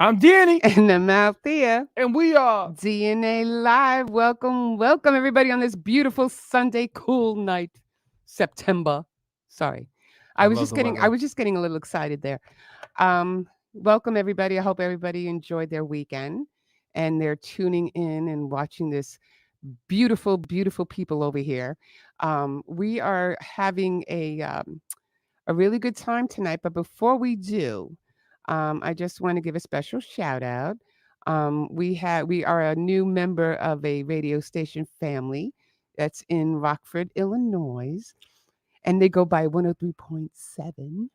I'm Danny. And I'm Althea. And we are DNA Live. Welcome everybody on this beautiful Sunday cool night. September. Sorry. I was just getting a little excited there. Welcome everybody. I hope everybody enjoyed their weekend and they're tuning in and watching this beautiful, beautiful people over here. We are having a really good time tonight, but before we do, I just want to give a special shout out. We are a new member of a radio station family that's in Rockford, Illinois, and they go by 103.7.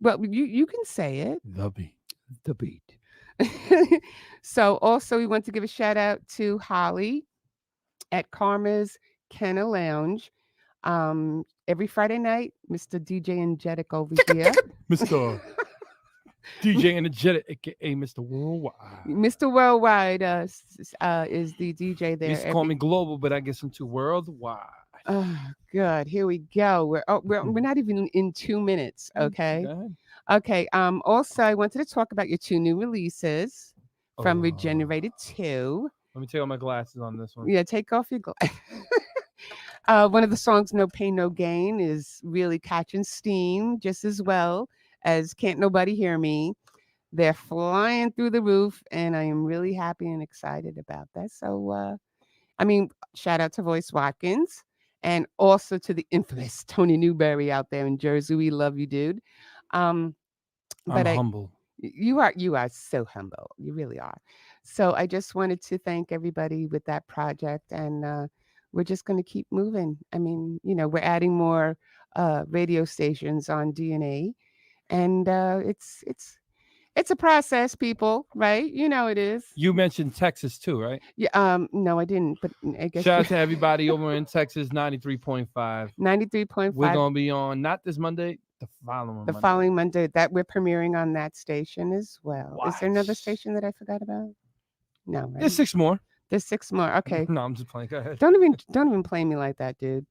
Well, you can say it. The Beat. The Beat. So also we want to give a shout out to Holly at Karma's Kenna Lounge. Every Friday night, Mr. DJ Energetic over here. Mr. DJ Energetic, aka Mr. Worldwide. Mr. Worldwide is the DJ there. He used to call me Global, but I guess I'm too worldwide. Oh, good. Here we go. We're not even in 2 minutes. Okay. Okay. Also, I wanted to talk about your 2 new releases from Regenerated 2. Let me take off my glasses on this one. Yeah, take off your glasses. One of the songs, No Pain, No Gain, is really catching steam just as well as Can't Nobody Hear Me. They're flying through the roof, and I am really happy and excited about that. So, shout out to Voice Watkins and also to the infamous Tony Newberry out there in Jersey. We love you, dude. I'm humble. You are so humble. You really are. So I just wanted to thank everybody with that project, and we're just going to keep moving. I mean, we're adding more radio stations on DNA, and it's a process, people, right? It is. You mentioned Texas too, right? Yeah. No, I didn't. But I guess shout out to everybody over in Texas, 93.5. 93.5. We're gonna be on not this Monday, the following Monday that we're premiering on that station as well. What? Is there another station that I forgot about? No, right? There's 6 more. There's 6 more. Okay. No, I'm just playing. Go ahead. Don't even play me like that, dude.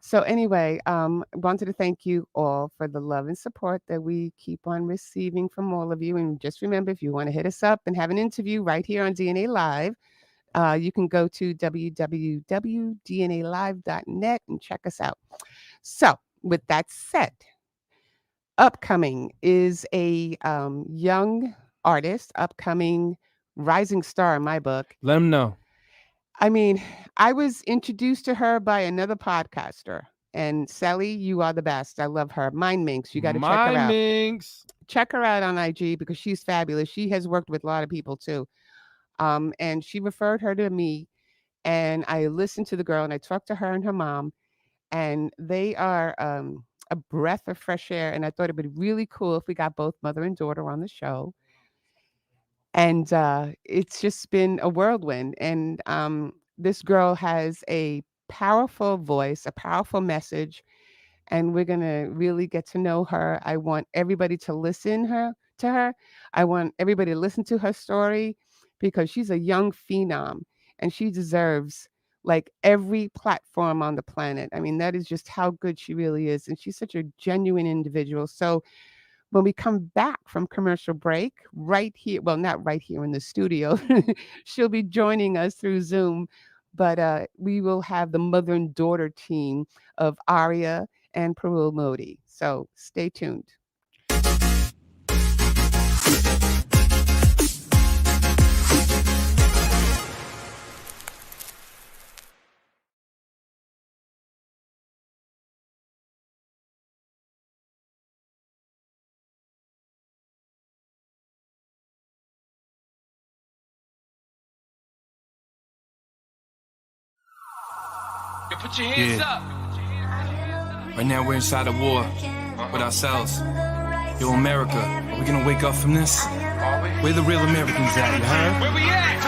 So anyway, wanted to thank you all for the love and support that we keep on receiving from all of you. And just remember, if you want to hit us up and have an interview right here on DNA Live, you can go to www.dnalive.net and check us out. So with that said, upcoming is a young artist, upcoming rising star in my book. Let them know. I mean, I was introduced to her by another podcaster, and Sally, you are the best. I love her. Mind Minx, you got to check her out. Minx. Check her out on IG because she's fabulous. She has worked with a lot of people too, and she referred her to me, and I listened to the girl, and I talked to her and her mom, and they are a breath of fresh air. And I thought it'd be really cool if we got both mother and daughter on the show. And it's just been a whirlwind. And this girl has a powerful voice, a powerful message, and we're going to really get to know her. I want everybody to listen to her. I want everybody to listen to her story because she's a young phenom and she deserves like every platform on the planet. I mean, that is just how good she really is. And she's such a genuine individual. So when we come back from commercial break, right here, well, not right here in the studio, she'll be joining us through Zoom, but we will have the mother and daughter team of Aria and Parul Mody. So stay tuned. Put your hands up. Right now we're inside a war with ourselves. Yo, America, are we gonna wake up from this? Where the real Americans at, you heard? Where we at?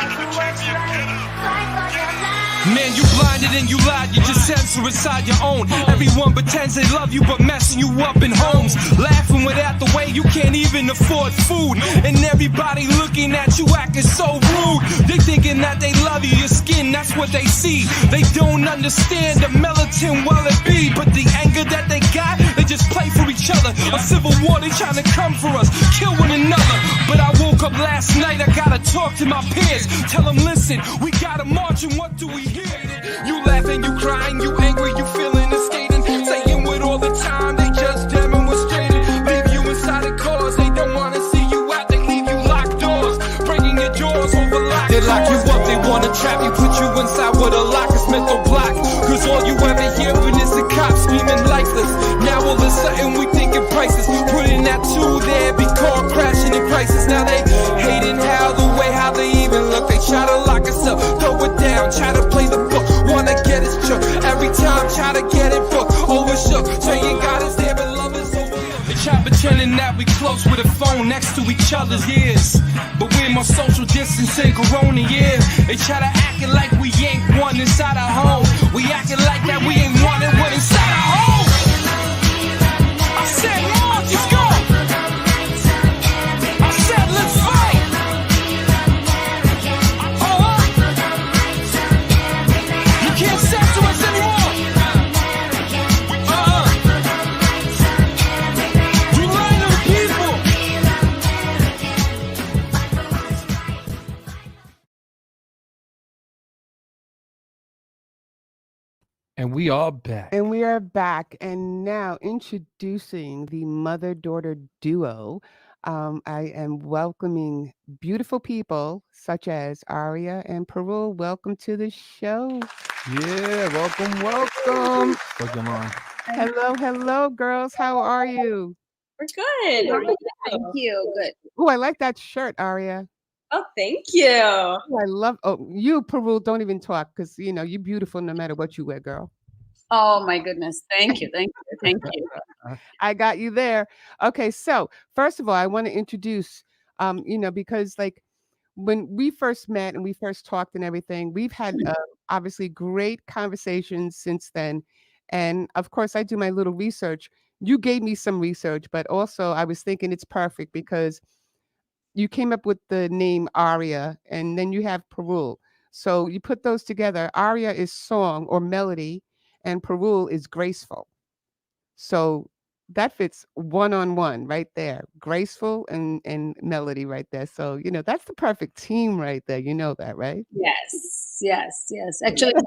Man, you blinded and you lied, you just censor inside your own. Everyone pretends they love you, but messing you up in homes. Laughing without the way you can't even afford food. And everybody looking at you acting so rude. They thinking that they love you, your skin, that's what they see. They don't understand the militant well it be. But the anger that they got, they just play for each other. A civil war, they trying to come for us, kill one another. But I woke up last night, I gotta talk to my peers. Tell them, listen, we gotta march and what do we hear? You laughing, you crying, you angry, you feeling and skating. Saying with all the time, they just demonstrated. Leave you inside the cars, they don't wanna see you out, they leave you locked doors. Breaking your doors over locked doors. They lock you up, they wanna trap you, put you inside with a lock, it's mental block. Cause all you ever hear is the cops screaming lifeless. Now all of a sudden we thinking prices. Putting that two there, be caught crashing in crisis. Now they hating how the way how they even look. They try to lock us up, throw it down, try to play the book. Wanna get us shook, every time try to get it booked. Overshook, saying God is there but love is over. They try pretending that we close with a phone next to each other's ears. But we're more social distancing, corona years. They try to acting like we ain't one inside our home. We acting like that we ain't one and one inside our home. I said, Lord, let's go. I said, let's fight. You can't censor us anymore. You lying to the people. And we are back. And we are back. And now introducing the mother-daughter duo. I am welcoming beautiful people such as Aria and Parul. Welcome to the show. Yeah, welcome. Fuck your line. Hello, girls. How are you? We're good. How are you? Thank you. Good. Oh, I like that shirt, Aria. Oh, thank you. Oh, I love. Oh, you, Parul, don't even talk because you're beautiful no matter what you wear, girl. Oh my goodness. Thank you. Thank you. Thank you. I got you there. Okay, so first of all, I want to introduce, because like when we first met and we first talked and everything, we've had obviously great conversations since then. And of course, I do my little research. You gave me some research, but also I was thinking it's perfect because you came up with the name Aria and then you have Parul. So you put those together. Aria is song or melody and Parul is graceful. So that fits one-on-one right there. Graceful and melody right there. So, that's the perfect team right there. You know that, right? Yes. Actually, I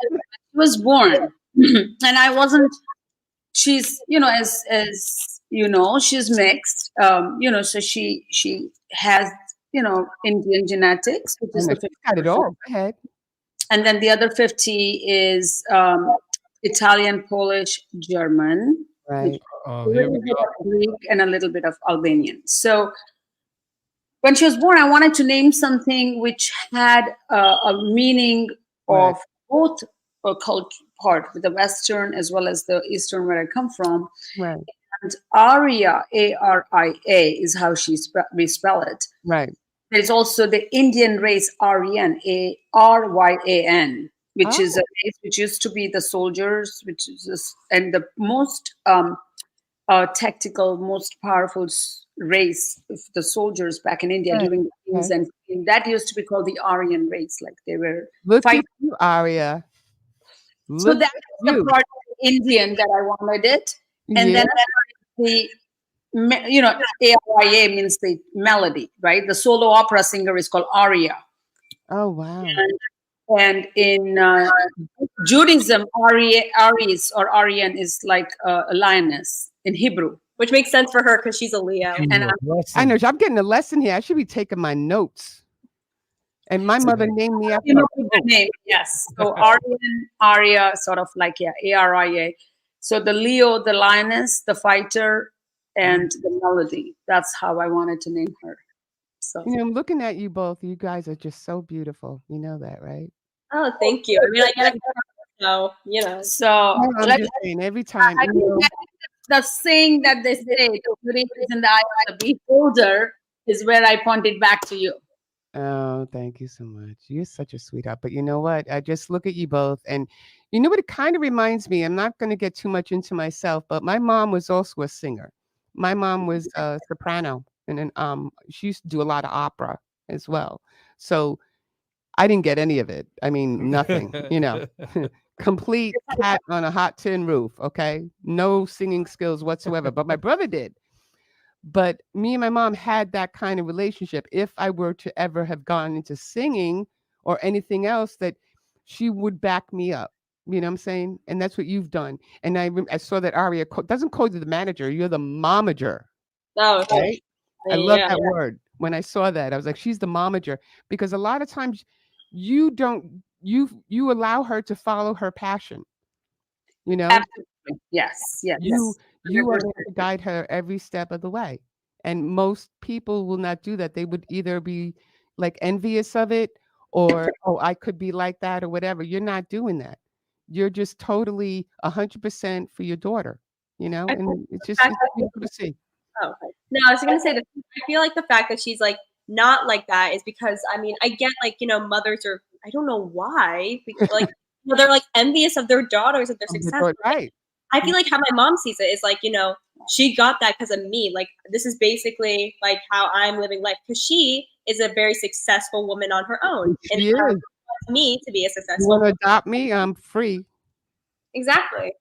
was born and I wasn't, she's, as she's mixed, so she has, Indian genetics, which is the 50%. Got it all. Go ahead. And then the other 50 is Italian, Polish, German. Right. Oh, here we go. Greek and a little bit of Albanian. So when she was born, I wanted to name something which had a meaning of both a culture part, the Western as well as the Eastern, where I come from. Right. And Aria, A-R-I-A, is how we spell it. Right. There's also the Indian race Aryan, A-R-Y-A-N, which is a race which used to be the soldiers, which is and the most tactical, most powerful race of the soldiers back in India during the kings, and that used to be called the Aryan race. Like they were fighting. At you, Aria. So that's the part of Indian that I wanted it, and then the A-R-I-A means the melody, right? The solo opera singer is called Aria. Oh wow! And in Judaism, Aries or Aryan is like a lioness in Hebrew, which makes sense for her because she's a Leo. And I know I'm getting a lesson here. I should be taking my notes. And my mother named me after the name. Yes. So Aryan, Aria, sort of like A-R-I-A. So the Leo, the lioness, the fighter, and the melody. That's how I wanted to name her. So I'm looking at you both. You guys are just so beautiful. You know that, right? Oh, thank you. I mean, I get it. So So I'm just saying every time. The saying that they say, "The beauty is in the eye of the beholder," is where I pointed back to you. Oh, thank you so much. You're such a sweetheart. But you know what? I just look at you both, and you know what it kind of reminds me. I'm not going to get too much into myself, but my mom was also a singer. My mom was a soprano, and then she used to do a lot of opera as well. So I didn't get any of it. I mean, nothing. Complete cat on a hot tin roof. Okay, no singing skills whatsoever. But my brother did. But me and my mom had that kind of relationship. If I were to ever have gone into singing or anything else, that she would back me up. You know what I'm saying? And that's what you've done. And I saw that Aria doesn't call you the manager, you're the momager, Oh, right? I love yeah. that word. When I saw that, I was like, she's the momager, because a lot of times you don't you allow her to follow her passion, you know? Absolutely. Yes. Yes. You are 100%. there to guide her every step of the way. And most people will not do that. They would either be like envious of it, or, oh, I could be like that, or whatever. You're not doing that. You're just totally 100% for your daughter, I think and the fact it's that beautiful to see. Oh, no, I was gonna say that I feel like the fact that she's like not like that is because I mean I get like mothers are I don't know why like they're like envious of their daughters of their Of the success. daughter, right. I feel like how my mom sees it is like she got that because of me. Like this is basically like how I'm living life because she is a very successful woman on her own and She is. wants me to be a You successful want to woman. adopt me? I'm free, Exactly.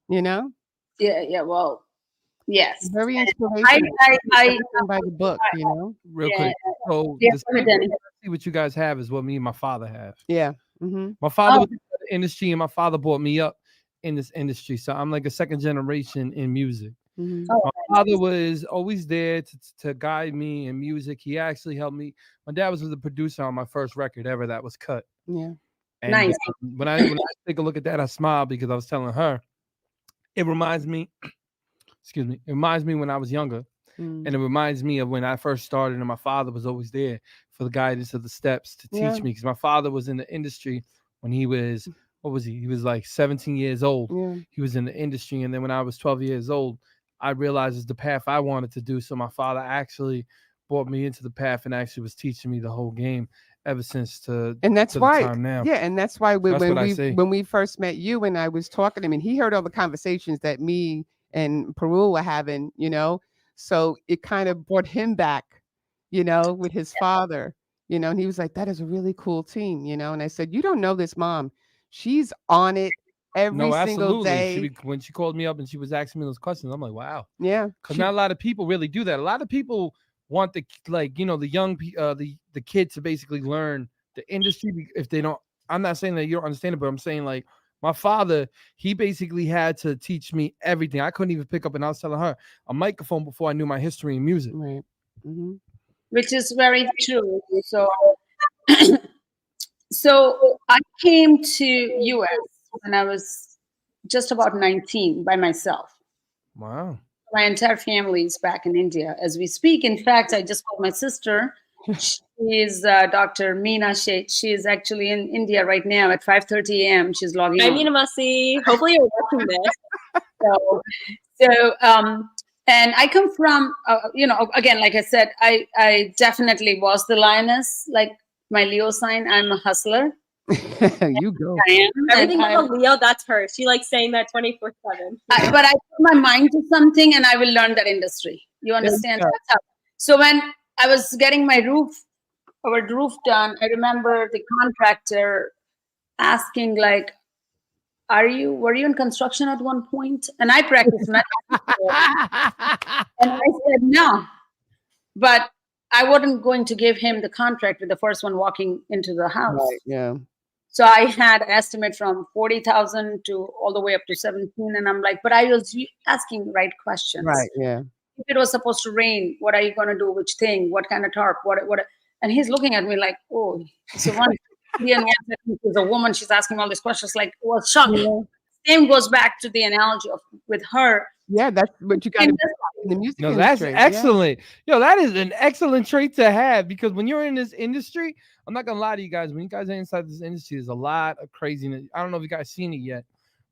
you know? Yeah. Yeah. Well, yes. Very I, inspirational. I, Everything by the book, you know? Real yeah. quick. So Yeah. the Go ahead, same Danny. see what you guys have is what me and my father have. Yeah. Mm-hmm. My father Oh, was in the industry, and my father brought me up in this industry. So I'm like a second generation in music. Mm-hmm. oh, My father was always there to guide me in music. He actually helped me. My dad was the producer on my first record ever that was cut. Yeah. And nice. when I take a look at that, I smile because I was telling her it reminds me. Excuse me. It reminds me when I was younger. Mm. And it reminds me of when I first started, and my father was always there for the guidance of the steps to Yeah. teach me. Because my father was in the industry when he was, what was he? He was like 17 years old. Yeah. He was in the industry. And then when I was 12 years old, I realized it's the path I wanted to do. So my father actually brought me into the path and actually was teaching me the whole game ever since And that's to the why, time now. yeah, and that's why So that's what I see. when we first met you, and I was talking to him, and he heard all the conversations that me and Parul were having, so it kind of brought him back, with his father, and he was like, "That is a really cool team," and I said, "You don't know this mom. She's on it every No, single absolutely. day." When she called me up and she was asking me those questions, I'm like, wow. Yeah. Because not a lot of people really do that. A lot of people want the the young the kid to basically learn the industry if they don't. I'm not saying that you don't understand it, but I'm saying like my father, he basically had to teach me everything. I couldn't even pick up, and I was telling her a microphone before I knew my history in music. Right. Mm-hmm. Which is very true. So I came to US when I was just about 19 by myself. Wow. My entire family is back in India as we speak. In fact, I just called my sister. She is Dr. Meena Sheth. She is actually in India right now at 5:30 a.m. She's logging I on. mean, Masi, hopefully you're watching this. So, and I come from, again, like I said, I definitely was the lioness, like my Leo sign. I'm a hustler. You go. I am. Everything with a Leo, that's her. She likes saying that 24/7. But I put my mind to something and I will learn that industry. You understand? go. That's how. So when I was getting our roof done, I remember the contractor asking like, were you in construction at one point? And I practiced medicine. And I said no. But I wasn't going to give him the contract with the first one walking into the house. Right. Yeah. So I had an estimate from 40,000 to all the way up to 17. And I'm like, but I was asking the right questions. Right. Yeah. If it was supposed to rain, what are you going to do? Which thing? What kind of tarp? What? And he's looking at me like, oh, so one Indian woman is a woman. She's asking all these questions. Like, was shocked. Yeah. Same goes back to the analogy of with her. Yeah, that's what you got to in the music No, that's industry. excellent. Yo, that is an excellent trait to have because when you're in this industry, I'm not gonna lie to you guys. When you guys are inside this industry, there's a lot of craziness. I don't know if you guys seen it yet,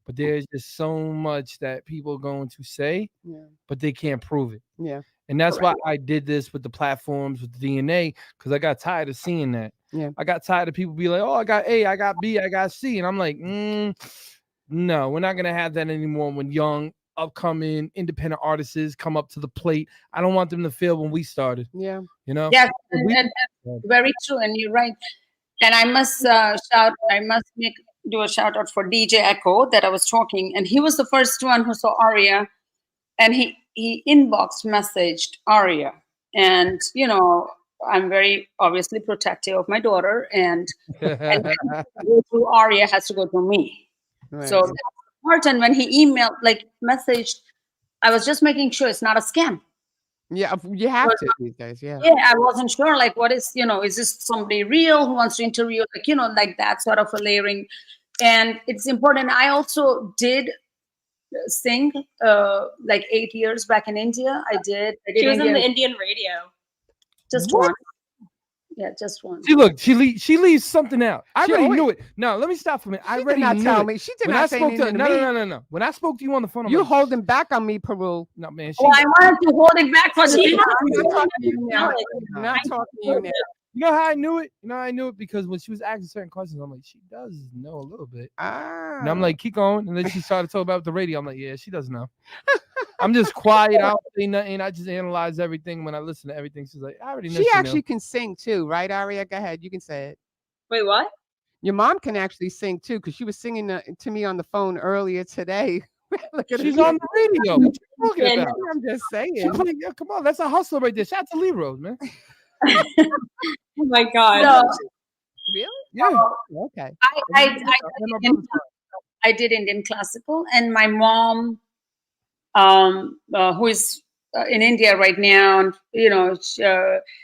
but there's just so much that people are going to say, Yeah. but they can't prove it. Yeah. And that's why I did this with the platforms with the DNA, because I got tired of seeing that. Yeah. I got tired of people be like, oh, I got A, I got B, I got C. And I'm like, no, we're not going to have that anymore when young, upcoming, independent artists come up to the plate. I don't want them to feel when we started. Yeah. You know? Yes, and very true, and you're right. And I must do a shout out for DJ Echo that I was talking, and he was the first one who saw Aria, and he inbox messaged Aria, and I'm very obviously protective of my daughter, and go through Aria has to go through me. Right. So that's important. When he emailed, like messaged, I was just making sure it's not a scam. Yeah, you have to these days. Yeah. Yeah, I wasn't sure, like, what is, is this somebody real who wants to interview, like, like that sort of a layering. And it's important. I also did sing like 8 years back in India. I did She was Indian, in the Indian radio. just What? one. Yeah, just one. See, look, she leaves something out. I She already always- knew it. No, let me stop for a minute. I She already did not knew tell it. me. She did When not I say spoke to anything to me. no. When I spoke to you on the phone, I'm You like, holding back on me, Parul. no, man. Well, I wanted to hold it back for the She people. I'm not talking to you now. Knowledge. I'm not talking to you now. You know how I knew it? You know how I knew it? Because when she was asking certain questions, I'm like, she does know a little bit. Ah. And I'm like, keep going. And then she started talking about the radio. I'm like, yeah, she does know. I'm just quiet. I don't say nothing. I just analyze everything. When I listen to everything, she's like, I already know. She actually can sing too, right, Aria? Go ahead. You can say it. Wait, what? Your mom can actually sing too, because she was singing to me on the phone earlier today. Look at She's her. on the radio. What you talking Yeah, about? I'm just saying. She's like, yeah, come on, that's a hustle right there. Shout out to Leroy, man. Oh my God. So, Really? Yeah. Okay. I did Indian classical, and my mom, who is in India right now, and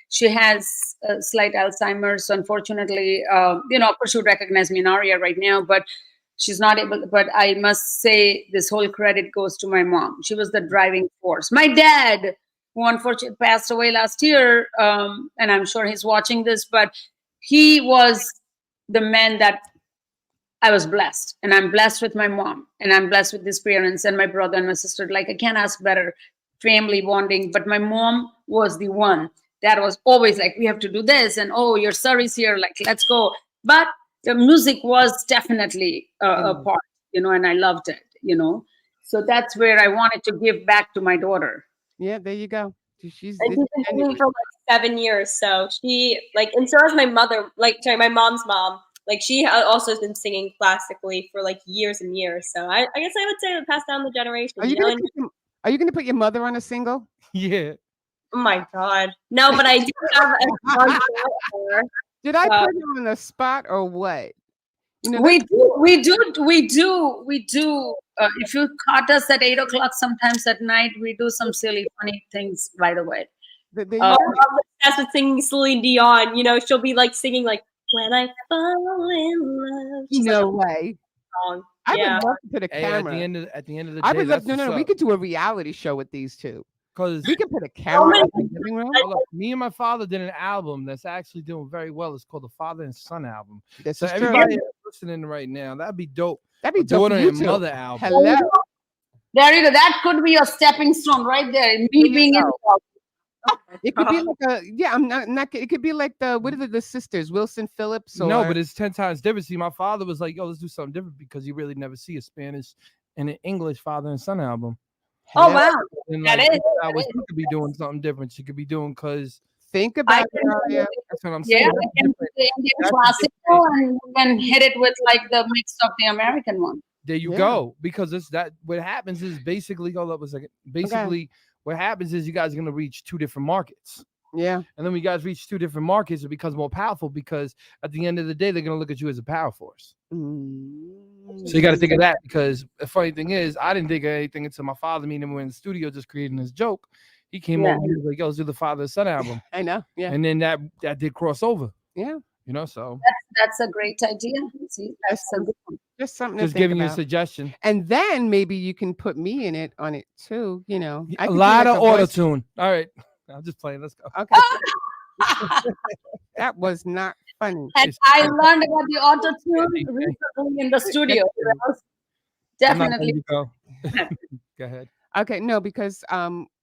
she has slight Alzheimer's. Unfortunately, of course, she would recognize me in Aria right now, but she's not able. But I must say, this whole credit goes to my mom. She was the driving force. My dad, who unfortunately passed away last year, and I'm sure he's watching this, but he was the man that I was blessed, and I'm blessed with my mom, and I'm blessed with these parents and my brother and my sister. Like, I can't ask better family bonding. But my mom was the one that was always like, we have to do this, and oh, your service here, like, let's go. But the music was definitely a part, and I loved it, So that's where I wanted to give back to my daughter. Yeah, there you go. She's And she's been singing for like 7 years. So she and so has my mother, my mom's mom. Like, she also has been singing classically for like years and years. So I guess I would say we pass down the generation. Are you gonna put your mother on a single? Yeah. Oh my God. No, but I do have a song for her. Did I put you on the spot or what? We do. If you caught us at 8 o'clock, sometimes at night, we do some silly, funny things. By the way, I'm obsessed with singing Celine Dion. She'll be like singing like "When I Fall in Love." She's no like, way. song. I Yeah. would love to put a Hey, camera. at the end of the day, I would love. that's No. We could do a reality show with these two. because We could put a camera in the living room. me and my father did an album that's actually doing very well. It's called the Father and Son album. This So is true. everybody listening right now, that'd be dope. That'd be A dope for daughter you and two. mother album. Hello. there you go. That could be a stepping stone right there. Me being in. It could be like I'm not. It could be like what are the sisters, Wilson Phillips? Or, No, but it's 10 times different. See, my father was like, yo, let's do something different because you really never see a Spanish and an English father and son album. Oh wow, And that like, is. she could be doing something different. She could be doing because think about can it. do it. that's what I'm Yeah, saying. I can do the Indian classical and then hit it with like the mix of the American one. There you Yeah. go. Because it's that what happens is basically, hold up a second. Basically, what happens is you guys are gonna reach two different markets. Yeah. And then when you guys reach two different markets, it becomes more powerful because at the end of the day, they're gonna look at you as a power force. So you got to think of that because the funny thing is, I didn't think of anything until my father, me and him were in the studio just creating this joke. He came over, he was like, yo, let's do the Father and Son album. I know. Yeah. And then that did cross over. Yeah. So That's a great idea. See, that's a good one. Just something just to think giving you a about. suggestion. And then maybe you can put me in it on it too. I A could do lot like of a auto voice- tune. All right. I'm just playing. Let's go. Okay. That was not funny. And I learned about the auto tune recently in the studio. So that was I'm not definitely. letting you go. Go ahead. Okay, no, because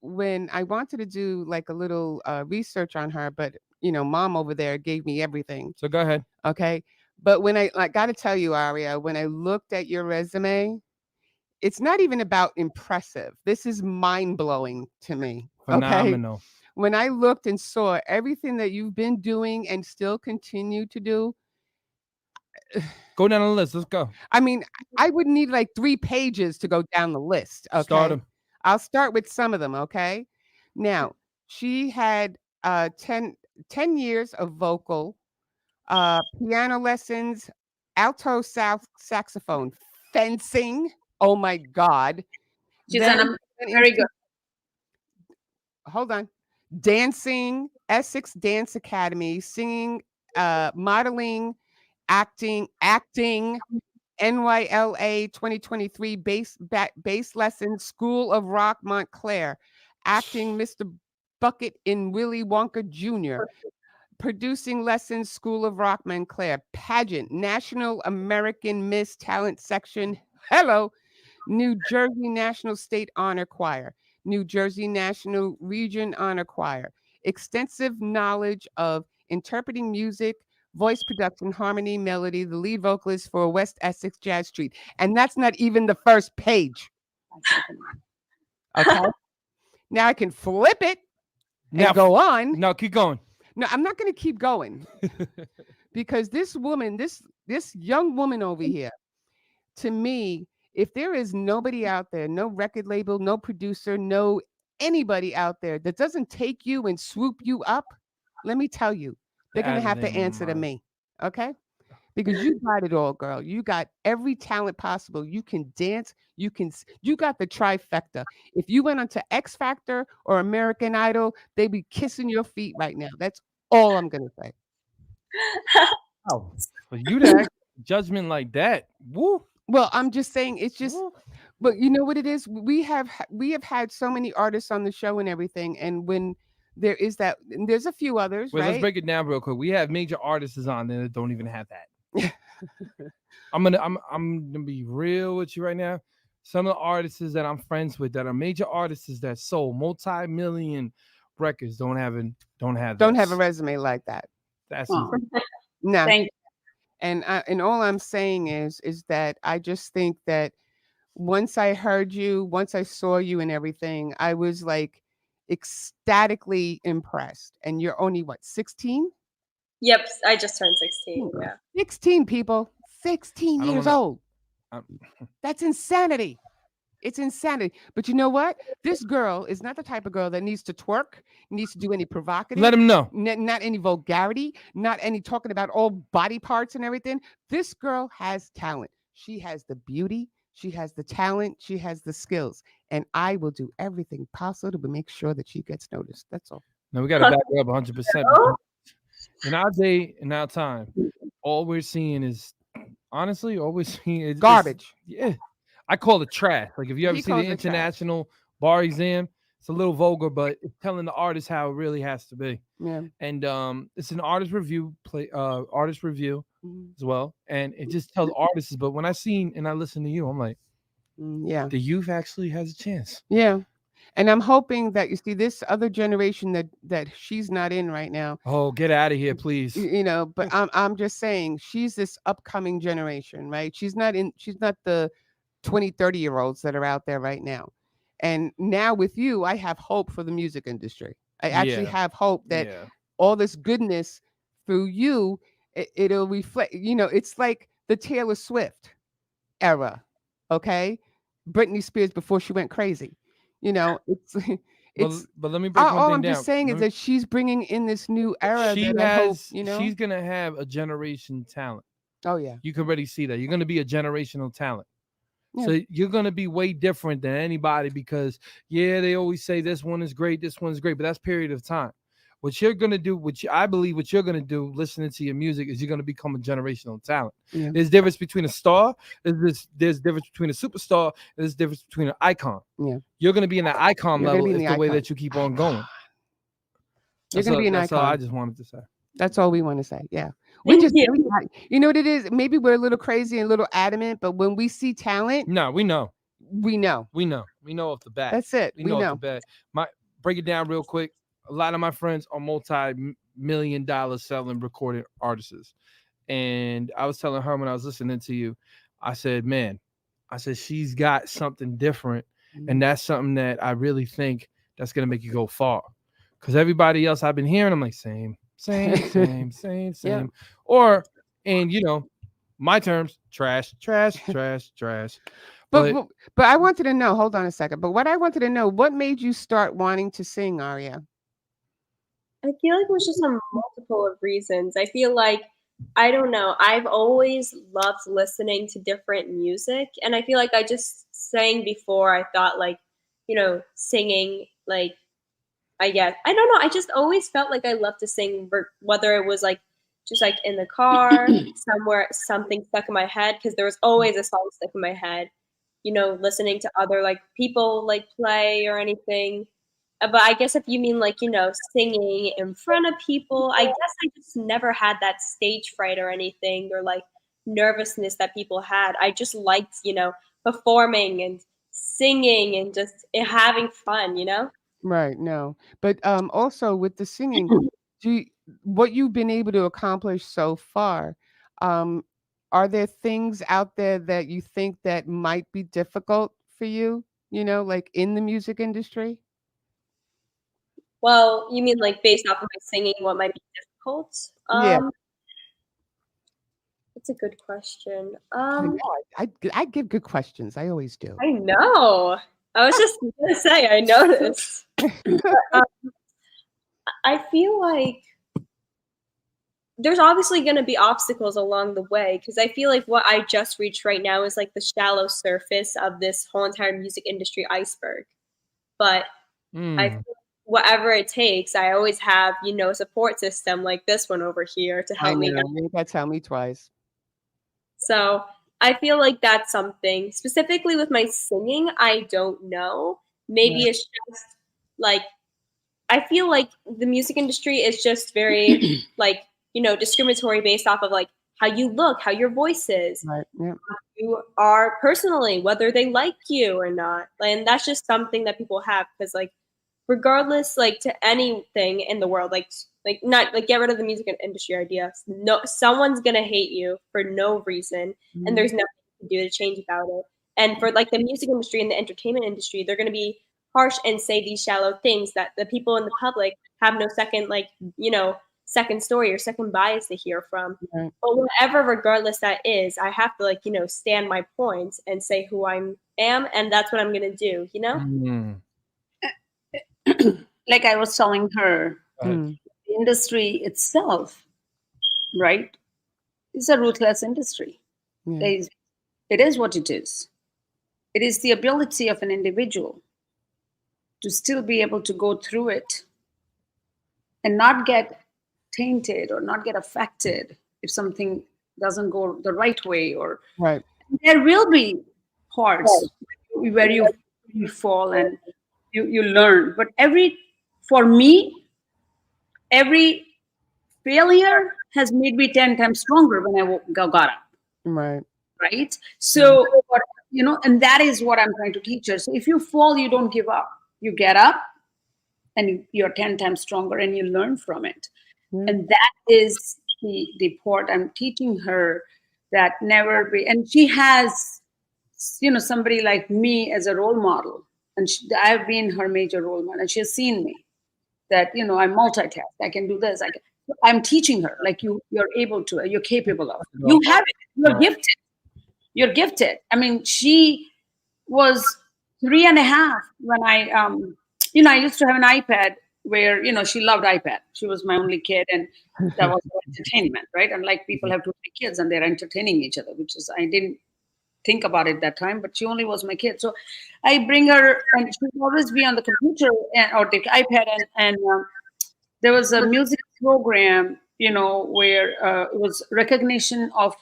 when I wanted to do like a little research on her, but mom over there gave me everything. So go ahead. Okay, but when I got to tell you, Aria, when I looked at your resume, it's not even about impressive. This is mind blowing to me. Okay, Phenomenal. when I looked and saw everything that you've been doing and still continue to do, Go down the list. Let's go. I mean, I would need like 3 pages to go down the list. Start Okay. them. I'll start with some of them. Okay. Now, she had 10 years of vocal, piano lessons, alto saxophone, fencing. Oh my God. She's Then went very good. into, hold on, dancing, Essex Dance Academy, singing, modeling, acting, NYLA 2023 bass lessons, School of Rock Montclair, acting Mr. Bucket in Willy Wonka Jr., producing lessons, School of Rock Montclair, pageant, National American Miss Talent Section, hello, New Jersey National State Honor Choir, New Jersey National Region Honor Choir, extensive knowledge of interpreting music, voice production, harmony, melody, the lead vocalist for West Essex Jazz Street. And that's not even the first page. Okay. Now I can flip it and Now, go on. no, keep going. No, I'm not going to keep going because this woman, this young woman over here, to me, if there is nobody out there, no record label, no producer, no anybody out there that doesn't take you and swoop you up, let me tell you, they're going to have to answer to me. Okay? Because you got it all, girl. You got every talent possible. You can dance. You got the trifecta. If you went onto X Factor or American Idol, they'd be kissing your feet right now. That's all I'm going to say. Oh, for you to act judgment like that, woo. Well, I'm just saying it's just, woo. but you know what it is? We have had so many artists on the show and everything, and when there is that, and there's a few others, Wait, right? let's break it down real quick. We have major artists on there that don't even have that. I'm gonna be real with you right now. Some of the artists that I'm friends with that are major artists that sold multi-million records don't have a resume like that. That's Oh, No. thank you. And all I'm saying is that I just think that once I heard you, once I saw you and everything, I was like ecstatically impressed. And you're only what, 16? Yep, I just turned 16. Yeah. 16 people, 16 I don't years wanna- old. That's insanity. It's insanity. But you know what? This girl is not the type of girl that needs to twerk, needs to do any provocative. Let him know. Not any vulgarity, not any talking about all body parts and everything. This girl has talent. She has the beauty. She has the talent. She has the skills. And I will do everything possible to make sure that she gets noticed. That's all. No, we got to back her up 100%. In our day, in our time, all we're seeing is, honestly, all we're seeing is Garbage. Yeah. I call it trash. Like if you ever He see the calls it trash. international bar exam, it's a little vulgar, but it's telling the artist how it really has to be. Yeah. And it's an artist review Mhm. as well. And it just tells artists. But when I seen and I listen to you, I'm like, Yeah. the youth actually has a chance. Yeah. And I'm hoping that you see this other generation that she's not in right now. Oh, get out of here, please. But I'm just saying she's this upcoming generation, right? She's not the 20, 30-year-olds that are out there right now. And now with you, I have hope for the music industry. I actually have hope that all this goodness through you, it'll reflect, it's like the Taylor Swift era. Okay. Britney Spears before she went crazy. It's but let me break one all thing I'm down. just saying is that she's bringing in this new era that I hope, she's gonna have a generation talent. Oh yeah. You can already see that. You're gonna be a generational talent. Yeah. So you're gonna be way different than anybody because they always say this one is great, but that's period of time. What you're gonna do, I believe what you're gonna do, listening to your music, is you're gonna become a generational talent. Yeah. There's difference between a star, there's difference between a superstar, and there's difference between an icon. Yeah. You're gonna be in that icon level if the way icon. that you keep on going. You're gonna be an that's icon. all I just wanted to say. That's all we want to say. Yeah. Thank you. You know what it is? Maybe we're a little crazy and a little adamant, but when we see talent, No, we know. We know. We know off the bat. That's it. We We know off know. the bat. Break it down real quick. A lot of my friends are multi-million-dollar selling recording artists. And I was telling her when I was listening to you, I said, man, I said, she's got something different. And that's something that I really think that's going to make you go far. Because everybody else I've been hearing, I'm like, same. Yeah. Or, and my terms, trash. But, But but but I wanted to know, hold on a second. But what I wanted to know, what made you start wanting to sing, Aria? I feel like it was just a multiple of reasons. I feel like, I don't know, I've always loved listening to different music. And I feel like I just sang before I thought like, singing, like, I guess. I don't know. I just always felt like I loved to sing, whether it was like just like in the car, somewhere, something stuck in my head, because there was always a song stuck in my head, listening to other like people like play or anything. But I guess if you mean like, singing in front of people, I guess I just never had that stage fright or anything, or like nervousness that people had. I just liked, performing and singing and just having fun. Right, no. But also with the singing, do you, what you've been able to accomplish so far, um, are there things out there that you think that might be difficult for you, like in the music industry? Well, you mean like based off of my singing, what might be difficult? Yeah. That's a good question. I know. I give good questions. I always do. I know. I was just gonna say, I noticed. But, I feel like there's obviously going to be obstacles along the way, because I feel like what I just reached right now is like the shallow surface of this whole entire music industry iceberg. But I feel like whatever it takes, I always have, a support system like this one over here to I help me. know. You ain't got to tell me twice. So I feel like that's something. Specifically with my singing, I don't know. Maybe it's just like, I feel like the music industry is just very like, discriminatory based off of like how you look, how your voice is, Right. Yeah. you are personally, whether they like you or not. And that's just something that people have, because like regardless, like to anything in the world, like not like get rid of the music industry idea. No, someone's gonna hate you for no reason, and there's nothing you can do to change about it. And for like the music industry and the entertainment industry, they're gonna be harsh and say these shallow things that the people in the public have no second, like, second story or second bias to hear from. Right. But whatever, regardless that is, I have to like, stand my points and say who I am, and that's what I'm gonna do, Like I was telling her, Mm. the industry itself, right, is a ruthless industry. Yeah. It is what it is. It is the ability of an individual to still be able to go through it and not get tainted or not get affected if something doesn't go the right way. Or Right. there will be parts where you fall and you learn. But for me, every failure has made me 10 times stronger when I got up. Right. Right. So, and that is what I'm trying to teach her. So if you fall, you don't give up. You get up and you're 10 times stronger and you learn from it. Yeah. And that is the part I'm teaching her, that never be. And she has, somebody like me as a role model. And I've been her major role model. And she has seen me that, I multitask. I can do this. I'm teaching her, like you're able to, you're capable of. You have it. You're gifted. You're gifted. I mean, she was 3.5 when I used to have an iPad where, she loved iPad. She was my only kid, and that was her entertainment, right? And like people have 2 3 kids and they're entertaining each other, which is, I didn't think about it that time, but she only was my kid. So I bring her, and she would always be on the computer or the iPad, and there was a music program, where it was recognition of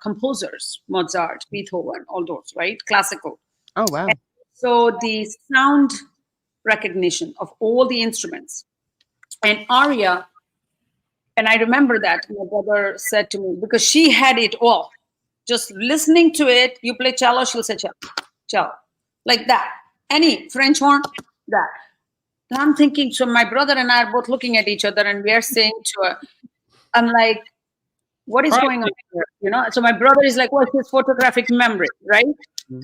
composers, Mozart, Beethoven, all those, right? Classical. Oh wow. And so the sound recognition of all the instruments. And Aria, and I remember that my brother said to me, because she had it all. Just listening to it, you play cello, she'll say cello, cello. like that. Any French horn, that. And I'm thinking, so my brother and I are both looking at each other and we are saying to her, I'm like, what is going on Practice. here? So my brother is like, what's his photographic memory, right? Mm.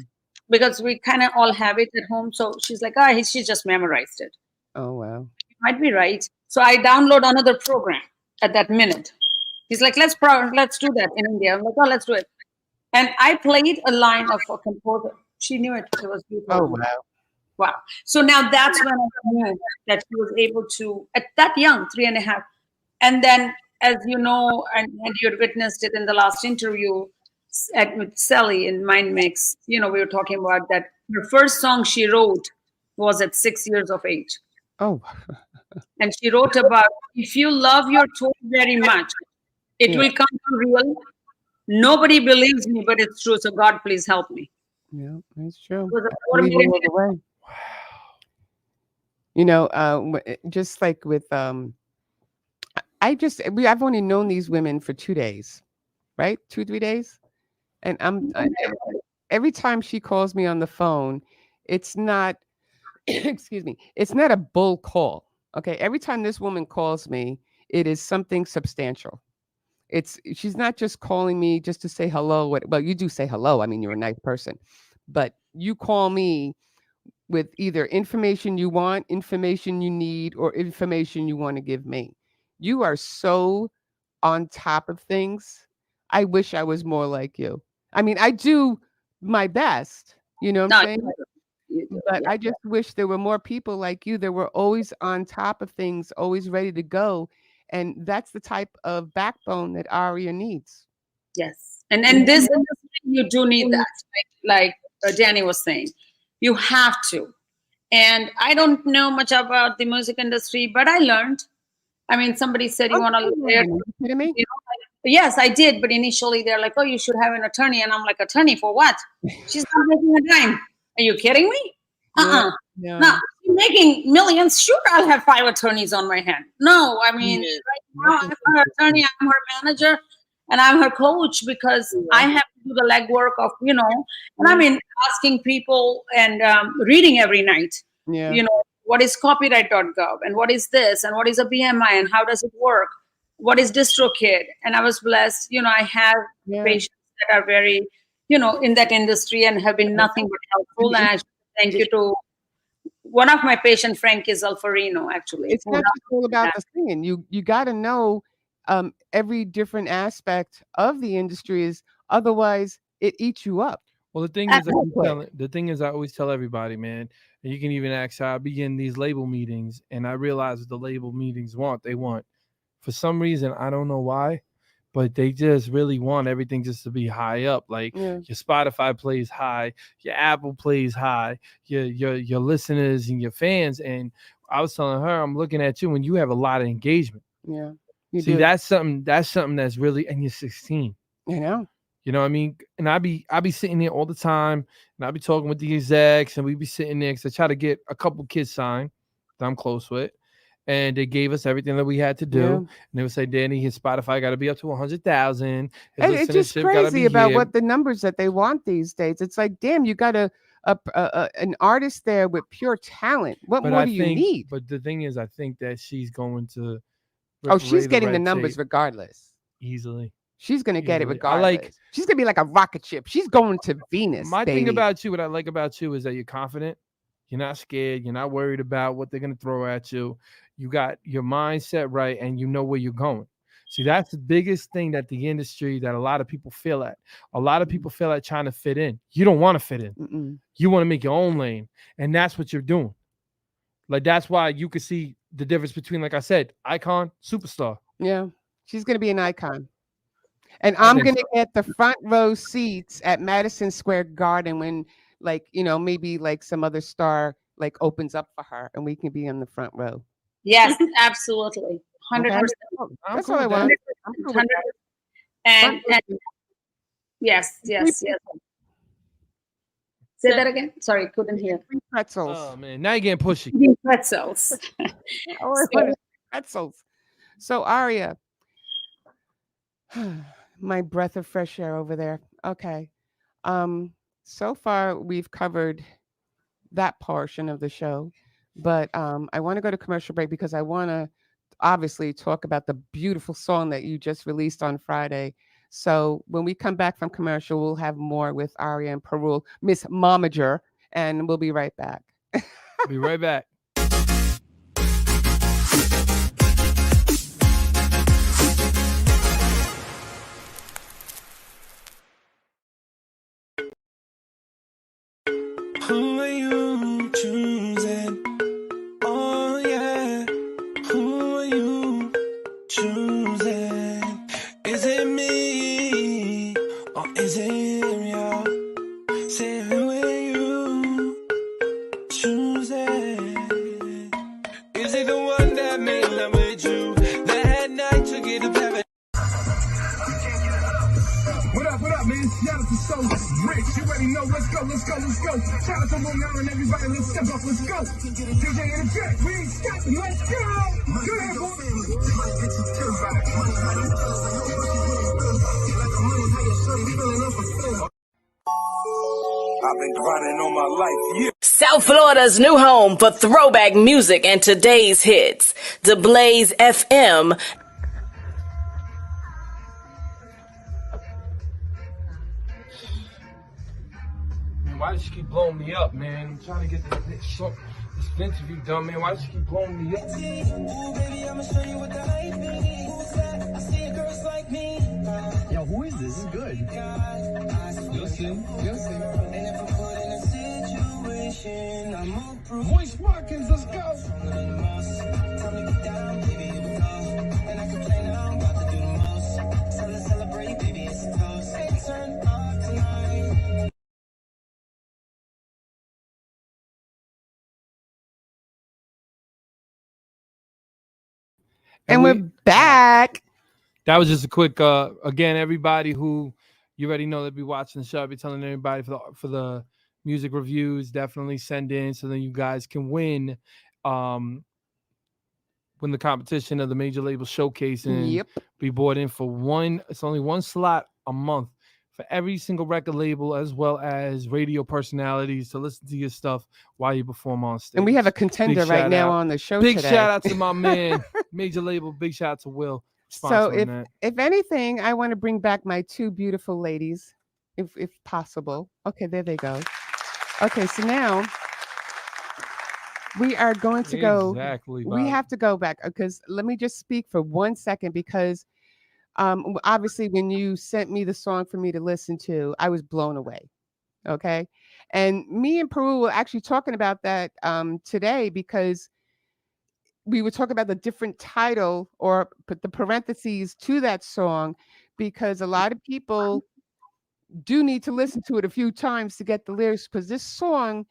Because we kind of all have it at home. So she's like, she just memorized it. Oh wow. You might be right. So I download another program at that minute. He's like, let's do that in India. I'm like, oh, let's do it. And I played a line of a composer. She knew it. It was Oh beautiful. wow. Wow. So now that's when I knew that she was able to, at that young, 3.5. And then, as you know, and you had witnessed it in the last interview with Sally in Mind Mix, we were talking about that her first song she wrote was at 6 years of age. Oh And she wrote about, if you love your toy very much, it yeah. will come to real. Nobody believes me, but it's true. So God, please help me. Yeah, that's It true. was a I 4 believe million. all the way. Just like with I've only known these women for 2 days, right? 2, 3 days, and every time she calls me on the phone, it's not excuse me, it's not a bull call. Okay, every time this woman calls me, it is something substantial. She's not just calling me just to say hello. Well, you do say hello. I mean, you're a nice person, but you call me with either information you want, information you need, or information you want to give me. You are so on top of things. I wish I was more like you. I mean, I do my best, you know what I'm No, saying? you do. But Yeah. I just wish there were more people like you that were always on top of things, always ready to go. And that's the type of backbone that Aria needs. Yes. And You this industry, you do need that. Like Danny was saying, you have to. And I don't know much about the music industry, but I learned. I mean, somebody said you know? want to Oh, learn. are you kidding me? Yes, I did. But initially, they're like, "Oh, you should have an attorney," and I'm like, "Attorney for what? She's not making a dime. Are you kidding me? Yeah, No, yeah, she's making millions. Sure, I'll have 5 attorneys on my hand. No, I mean, yeah. right now I'm her attorney, I'm her manager, and I'm her coach because I have to do the legwork of, and I mean, asking people and reading every night, Yeah, you know, what is copyright.gov and what is this and what is a BMI and how does it work? What is DistroKid? And I was blessed, I have yeah. patients that are very, in that industry and have been nothing but And helpful. And I thank you to one of my patients, Frankie Zalfarino, actually, it's who not helped just all me with about that. the singing. You got to know every different aspect of the industry is otherwise it eats you up. Well, the thing is, Exactly. I always tell everybody, man, and you can even ask how I begin these label meetings, and I realize what the label meetings want. They want, for some reason, I don't know why, but they just really want everything just to be high up. Like Yeah, your Spotify plays high, your Apple plays high, your listeners and your fans. And I was telling her, I'm looking at you, and you have a lot of engagement. yeah. You See, do. that's something that's really, and you're 16. You know. You know what I mean? And I be sitting there all the time, and I be talking with the execs, and we be sitting there because I try to get a couple kids signed that I'm close with, and they gave us everything that we had to do. Yeah. And they would say, Danny, his Spotify got to be up to 100,000. His And it's just listenership got to crazy be about here. what the numbers that they want these days. It's like, damn, you got an artist there with pure talent. What But more I do you think, need? but the thing is, I think that she's going to Oh, rip she's away the getting the red numbers tape regardless. easily, She's gonna get it easily. I like regardless. She's gonna be like a rocket ship. She's going to Venus, my thing baby. about you. What I like about you is that you're confident. You're not scared. You're not worried about what they're going to throw at you. You got your mindset right and you know where you're going. See, that's the biggest thing that the industry that a lot of people feel at. A lot of people feel at trying to fit in. You don't want to fit in. Mm-mm. You want to make your own lane. And that's what you're doing. Like, that's why you can see the difference between, like I said, icon, superstar. Yeah, she's gonna be an icon. And I I'm think gonna so. get the front row seats at Madison Square Garden when, like, maybe like some other star like opens up for her, and we can be in the front row. Yes, absolutely. Okay, 100%. I'm that's cool all I with that. want. I'm cool with 100%. that. Front And row seats. yes, Free yes, yes. Say that again. Sorry, couldn't hear. pretzels. Oh, man. Now you're getting pushy. Eating pretzels. Oh, I So, wanted pretzels. So Aria, my breath of fresh air over there. Okay. Um, so far we've covered that portion of the show. But I want to go to commercial break because I want to obviously talk about the beautiful song that you just released on Friday. So when we come back from commercial, we'll have more with Aria and Parul, Miss Momager, and we'll be right back. Be right back. Who are you choosing? Oh yeah. Who are you choosing? Is it me or is it you? Say who are you choosing? Is it the one that made love with you? That had night to get to heaven? What up, man? Shout out to So Rich. You already know. Let's go, let's go, let's go. Shout out to Long Island, everybody. Let's step up, let's go. DJ in the track. We ain't stopping. Let's go. Go ahead, boy. I've been grinding all my life, yeah. South Florida's new home for throwback music and today's hits. The Blaze FM. Man, why does she keep blowing me up, man? I'm trying to get this interview done, man. Why does she keep blowing me up? Ooh, baby, I'ma show you what the hype is. Who's that? I see girls like me. Yo, who is this? This is good. You'll see. You'll see. And if I'm put in a situation, I'm approved. Voice Watkins, let's go. Tell me get down, baby, here we go. And I can play now, I'm about to do the most. So let's celebrate, baby, it's a toast. Hey, turn up tonight. And we're back. That was just a quick again, everybody who you already know that be watching the show, I'll be telling everybody for the music reviews, definitely send in so then you guys can win the competition of the major label showcase and be bought in for it's only one slot a month for every single record label as well as radio personalities to listen to your stuff while you perform on stage. And we have a contender right now on the show Big today. shout out to my man, major label. Big shout out to Will. So if anything, I want to bring back my two beautiful ladies, if possible. Okay, there they go. Okay, so now we are going to go. Exactly. We have to go back because let me just speak for 1 second because obviously when you sent me the song for me to listen to, I was blown away. Okay. And me and Peru were actually talking about that today because we were talking about the different title or put the parentheses to that song because a lot of people do need to listen to it a few times to get the lyrics because this song,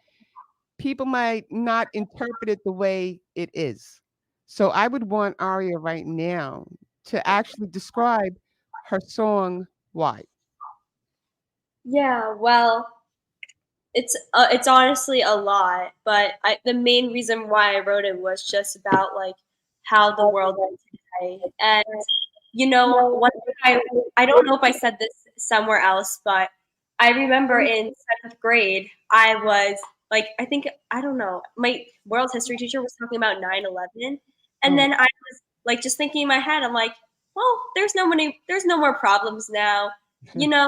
people might not interpret it the way it is. So I would want Aria right now to actually describe her song, Why. Yeah, well, it's honestly a lot, but the main reason why I wrote it was just about like how the world is today. And you know, one thing I don't know if I said this somewhere else, but I remember in 7th grade, I was like, I don't know, my world history teacher was talking about 9/11, and then I was like just thinking in my head, I'm like, well, there's no more problems now, you know.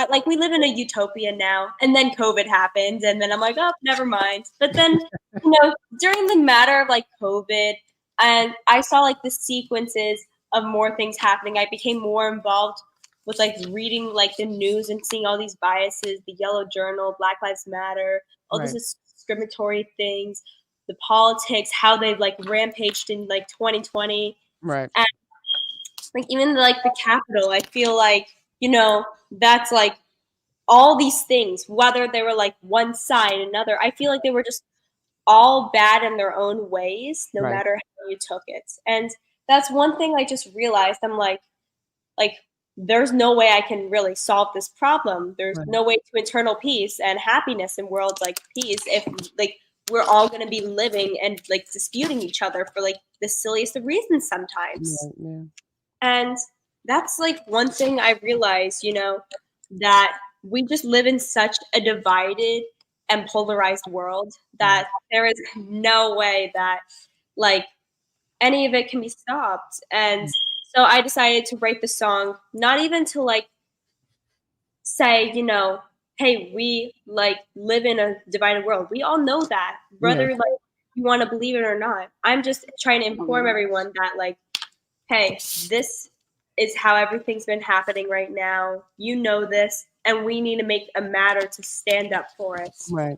Like we live in a utopia now, and then COVID happened, and then I'm like, oh, never mind. But then, you know, during the matter of like COVID, and I saw like the sequences of more things happening. I became more involved with like reading like the news and seeing all these biases, the Yellow Journal, Black Lives Matter, all these discriminatory things, the politics, how they've like rampaged in like 2020, right? And like even like the Capitol, I feel like, you know, that's like all these things, whether they were like one side, another, I feel like they were just all bad in their own ways, no matter how you took it. And that's one thing I just realized. I'm like, there's no way I can really solve this problem. There's no way to internal peace and happiness in world like peace if like we're all going to be living and like disputing each other for like the silliest of reasons sometimes. And that's like one thing I realized, you know, that we just live in such a divided and polarized world that there is no way that like any of it can be stopped. And so I decided to write the song, not even to like say, you know, hey, we like live in a divided world. We all know that, whether Yeah. like you want to believe it or not. I'm just trying to inform everyone that like, hey, this is how everything's been happening right now. You know this, and we need to make a matter to stand up for it. Right.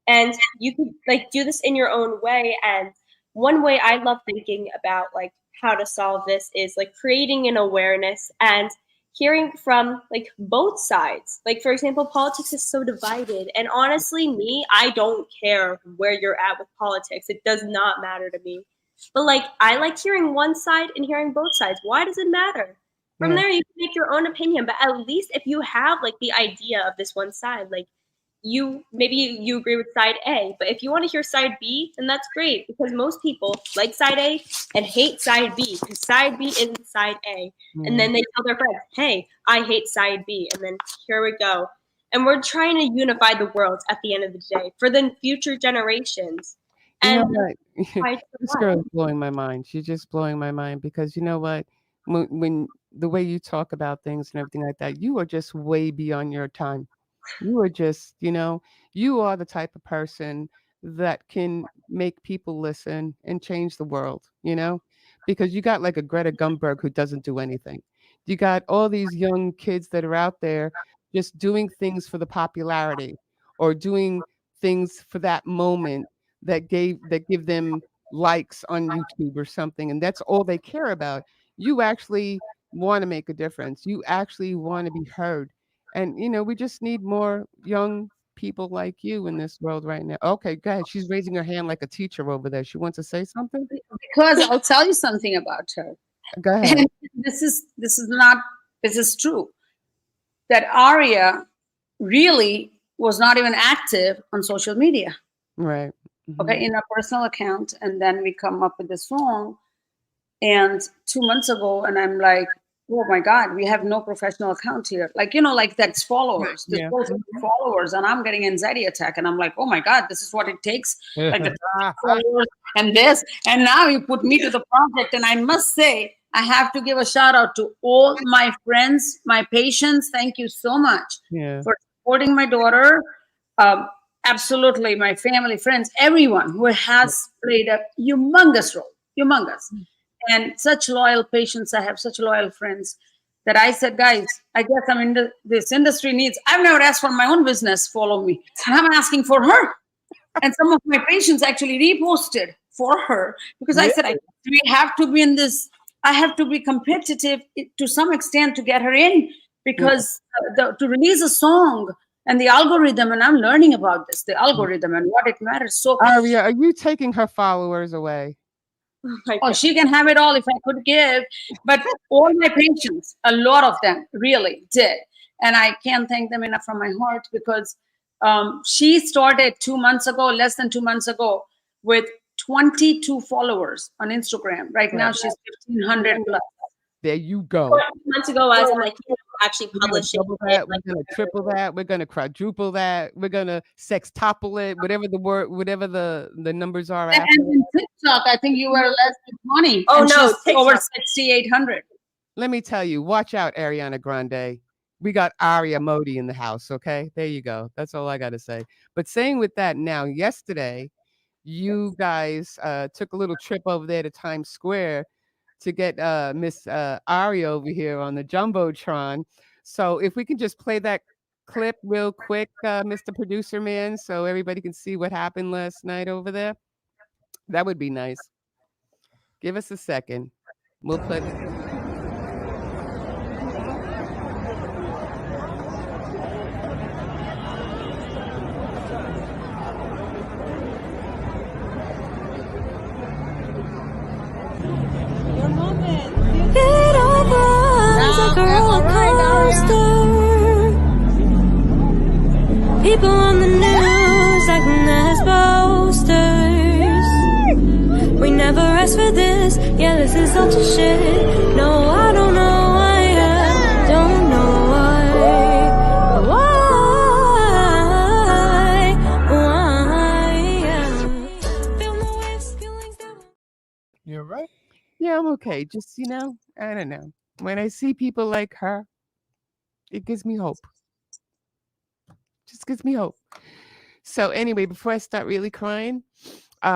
And you can like do this in your own way. And one way I love thinking about like how to solve this is like creating an awareness and hearing from like both sides. Like for example, politics is so divided, and honestly me, I don't care where you're at with politics. It does not matter to me. But like I like hearing one side and hearing both sides. Why does it matter? From Yeah. there you can make your own opinion, but at least if you have like the idea of this one side, like you agree with side A, but if you want to hear side B, then that's great, because most people like side A and hate side B because side B isn't side A. And then they tell their friends, hey, I hate side B. And then here we go. And we're trying to unify the world at the end of the day for the future generations. You know And what? This girl is blowing my mind. She's just blowing my mind because you know what? When the way you talk about things and everything like that, you are just way beyond your time. You are just, you are the type of person that can make people listen and change the world, because you got like a Greta Thunberg who doesn't do anything. You got all these young kids that are out there just doing things for the popularity or doing things for that moment that give them likes on YouTube or something, and that's all they care about. You actually want to make a difference. You actually want to be heard. And we just need more young people like you in this world right now. Okay, go ahead. She's raising her hand like a teacher over there. She wants to say something? Because I'll tell you something about her. Go ahead. And this is true. That Aria really was not even active on social media. Right. Okay, in a personal account, and then we come up with the song. And 2 months ago, and I'm like, oh my God, we have no professional account here. Like, like that's followers, Yeah. followers, and I'm getting anxiety attack. And I'm like, oh my God, this is what it takes. Like the followers and this. And now you put me to the project. And I must say, I have to give a shout out to all my friends, my patients. Thank you so much for supporting my daughter. Absolutely, my family, friends, everyone who has played a humongous role, humongous. And such loyal patients. I have such loyal friends that I said, guys, I guess this industry needs, I've never asked for my own business, follow me. And I'm asking for her. And some of my patients actually reposted for her because I said, we have to be in this, I have to be competitive to some extent to get her in, because to release a song and the algorithm, and I'm learning about this, the algorithm and what it matters. So Aria, are you taking her followers away? Oh, she can have it all if I could give. But all my patients, a lot of them really did. And I can't thank them enough from my heart, because she started 2 months ago, less than 2 months ago, with 22 followers on Instagram. Right now, she's 1,500 plus. There you go. 2 months ago, I was like, actually publishing. We're going to triple that. We're going to quadruple that. We're going to sextuple it. Whatever the numbers are. And in TikTok, I think you were less than 20. Oh no, she's over 6,800. Let me tell you, watch out, Ariana Grande. We got Aria Mody in the house. Okay, there you go. That's all I got to say. But saying with that, now yesterday, you guys took a little trip over there to Times Square to get Miss Aria over here on the Jumbotron. So if we can just play that clip real quick, Mr. Producer Man, so everybody can see what happened last night over there, that would be nice. Give us a second. We'll play. Get over like a roller coaster. People on the news acting as posters. We never asked for this. Yeah, this is such a shit. No, I don't know why. I don't know why. okay. Just, I don't know. When I see people like her, it gives me hope. Just gives me hope. So anyway, before I start really crying,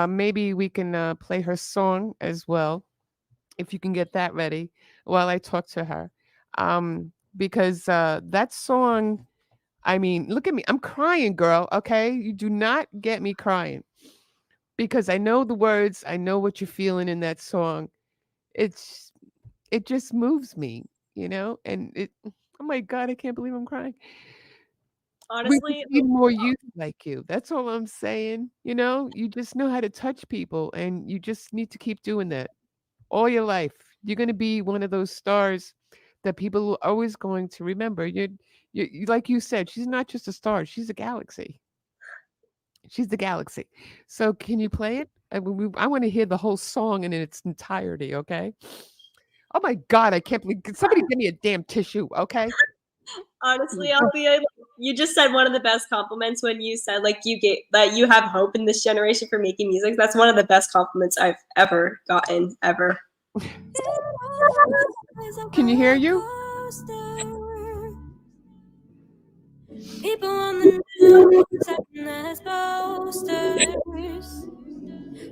maybe we can play her song as well, if you can get that ready while I talk to her. Because that song, I mean, look at me. I'm crying, girl. Okay. You do not get me crying because I know the words. I know what you're feeling in that song. It's, it just moves me, and oh my God, I can't believe I'm crying. We just Honestly, need more youth like you. That's all I'm saying. You just know how to touch people and you just need to keep doing that all your life. You're going to be one of those stars that people are always going to remember. Like you said, she's not just a star, she's a galaxy. She's the galaxy. So can you play it? I want to hear the whole song in its entirety, okay? Oh my God, I can't believe. Can somebody give me a damn tissue, okay? honestly, I'll be able, you just said one of the best compliments when you said like you get that you have hope in this generation for making music. That's one of the best compliments I've ever gotten ever. Can you hear you? People on the news acting as posters.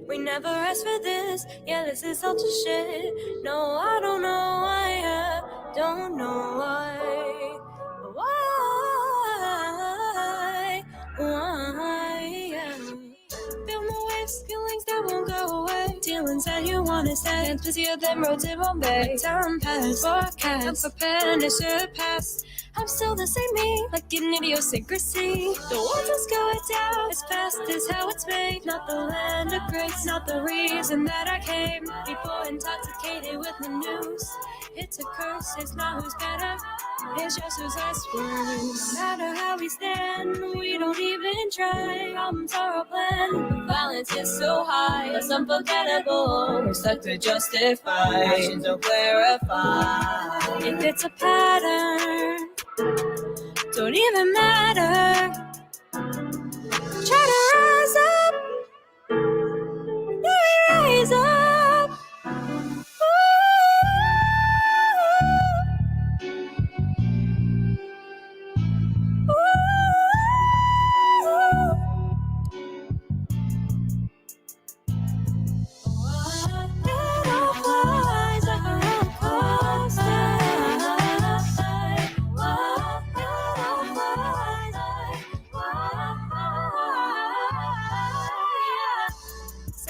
We never asked for this. Yeah, this is all just shit. No, I don't know why. I don't know why. Why? Yeah. Feel no waves, feelings that won't go away. Dealings that you wanna say. Can't easier than roads in Bombay. Time pass, forecast. I'm prepared to surpass. I'm still the same me, like an idiosyncrasy. The world just going down as fast as how it's made. Not the land of grace, not the reason that I came. People intoxicated with the news. It's a curse, it's not who's better. It's just who's less worse. No matter how we stand, we don't even try. Problems are a plan. The violence is so high, it's unforgettable. We're stuck to justify. Actions don't clarify. If it's a pattern, don't even matter. Try to rise up, yeah, rise up.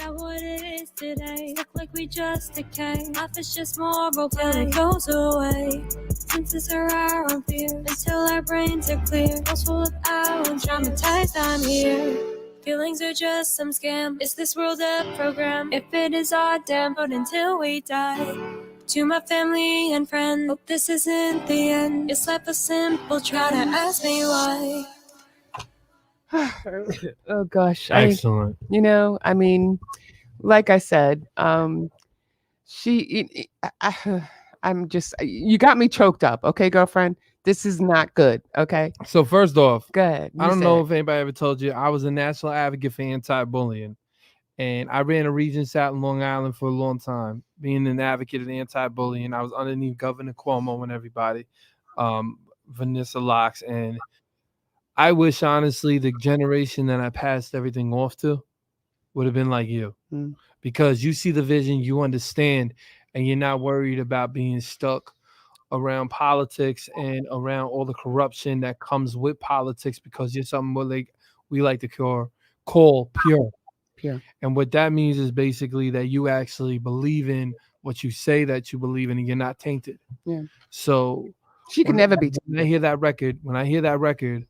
What it is today, look like we just decay. Life is just more role play, it goes away. Senses are our own fear until our brains are clear. Walls full of hours, traumatized, I'm here. Feelings are just some scam. Is this world a program? If it is, our damn, but until we die. To my family and friends, hope this isn't the end. Is life a simple try to ask me why? Oh gosh, Excellent. I mean, like I said, I'm just, you got me choked up, okay, girlfriend. This is not good, okay. So first off, Go ahead. I You don't say know it. if anybody ever told you I was a national advocate for anti-bullying, and I ran a Regents out in Long Island for a long time, being an advocate of anti-bullying. I was underneath Governor Cuomo and everybody, Vanessa Locks, and I wish honestly the generation that I passed everything off to would have been like you, Mm. because you see the vision, you understand, and you're not worried about being stuck around politics and around all the corruption that comes with politics, because you're something we like to call pure. Pure. And what that means is basically that you actually believe in what you say that you believe in, and you're not tainted. Yeah. So She can never be when I hear that record,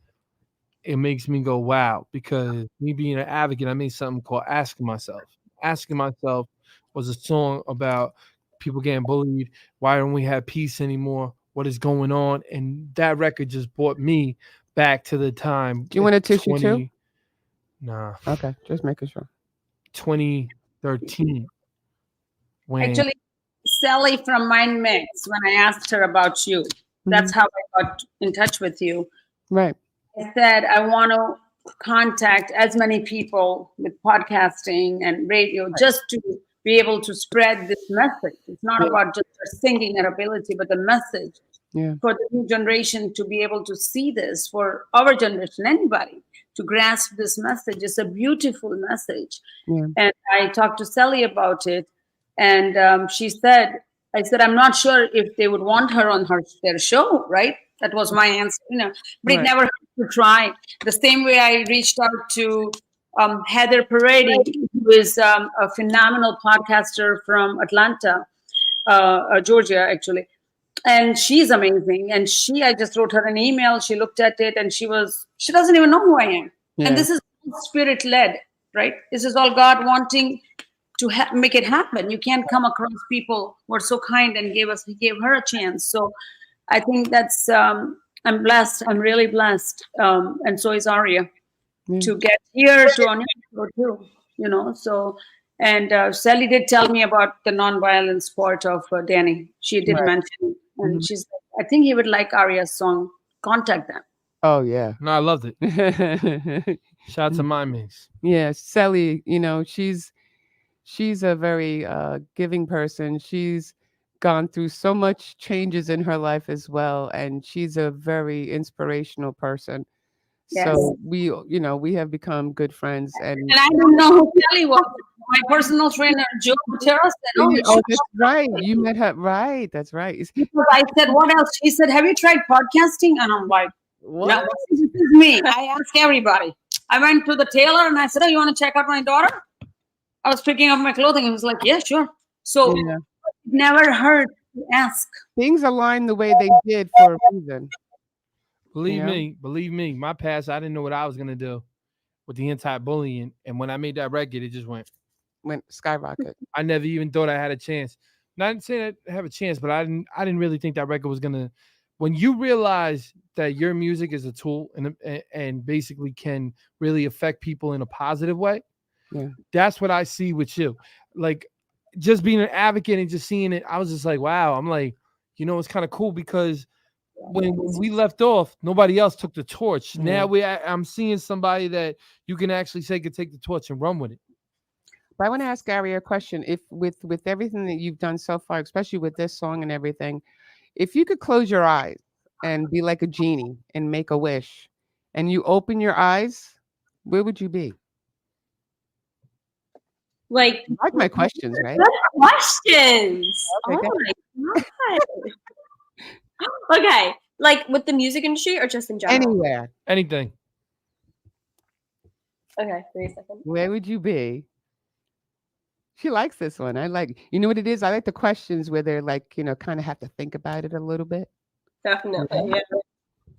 it makes me go, wow, because me being an advocate, I made something called Asking Myself. Asking Myself was a song about people getting bullied. Why don't we have peace anymore? What is going on? And that record just brought me back to the time. Do you want a tissue too? Nah, Okay, just making sure. 2013. When Actually, Sally from Mind Mix, when I asked her about you, that's how I got in touch with you. Right. I said, I want to contact as many people with podcasting and radio just to be able to spread this message. It's not about just her singing her ability, but the message for the new generation to be able to see this, for our generation, anybody to grasp this message. It's a beautiful message. And I talked to Sally about it, and she said, I said, I'm not sure if they would want her on their show, right? That was my answer, but it never hurt to try. The same way I reached out to Heather Parady, who is a phenomenal podcaster from Atlanta, Georgia, actually. And she's amazing. And I just wrote her an email. She looked at it and she doesn't even know who I am. Yeah. And this is spirit led, right? This is all God wanting to make it happen. You can't come across people who are so kind and gave her a chance. So I think that's, I'm blessed. I'm really blessed. And so is Aria to get here to on your show too, so. And Sally did tell me about the nonviolence part of Danny. She did mention, and she's like, I think he would like Aria's song. Contact them. Oh yeah. No, I loved it. Shout out to my miss. Yeah, Sally. She's a very giving person. She's gone through so much changes in her life as well, and she's a very inspirational person. Yes. So we have become good friends. And I don't know who Sally was. My personal trainer, Joe Gutierrez, said, oh, that's right. You met her. Right. That's right. Because I said, what else? She said, have you tried podcasting? And I'm like, what? No, this is me. I ask everybody. I went to the tailor and I said, oh, you want to check out my daughter? I was picking up my clothing. He was like, yeah, sure. So it never hurt to ask. Things align the way they did for a reason. Believe me, my past, I didn't know what I was going to do with the anti-bullying. And when I made that record, it just went skyrocket. I never even thought I had a chance. Not saying I have a chance, but I didn't really think that record was gonna. When you realize that your music is a tool and basically can really affect people in a positive way, that's what I see with you. Like just being an advocate and just seeing it, I was just like, wow. I'm like, it's kind of cool because when we left off, nobody else took the torch. Now I'm seeing somebody that you can actually say could take the torch and run with it. But I want to ask Aria a question. If with everything that you've done so far, especially with this song and everything, if you could close your eyes and be like a genie and make a wish, and you open your eyes, where would you be? Like my questions, right? Good questions. Okay, oh my God. Okay, like with the music industry or just in general? Anywhere. Anything. Okay, wait a second. Where would you be? She likes this one. I like, what it is? I like the questions where they're like, kind of have to think about it a little bit. Definitely, yeah.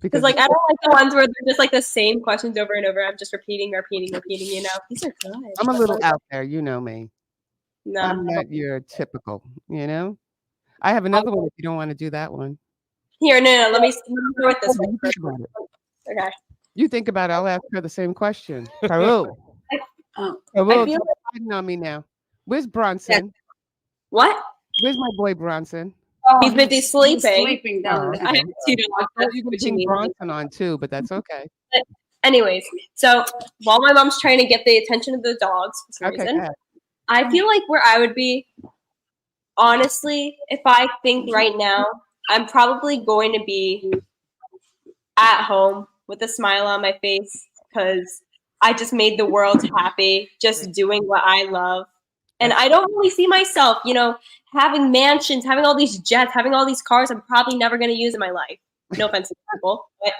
Because like, I don't like the ones where they're just like the same questions over and over. I'm just repeating. These are good. I'm a little out there, you know me. No. I'm not your typical, I have another one if you don't want to do that one. Here, no, let me go with this one. Okay. You think about it, I'll ask her the same question. Parul. Parul, you're on me now. Where's Bronson? What? Where's my boy Bronson? Oh, he's busy sleeping. He's sleeping down there. I have two dogs. You can bring Bronson on too, but that's okay. But anyways, so while my mom's trying to get the attention of the dogs for some reason, I feel like where I would be, honestly, if I think right now, I'm probably going to be at home with a smile on my face because I just made the world happy, just doing what I love. And I don't really see myself, having mansions, having all these jets, having all these cars I'm probably never going to use in my life. No offense to people, but,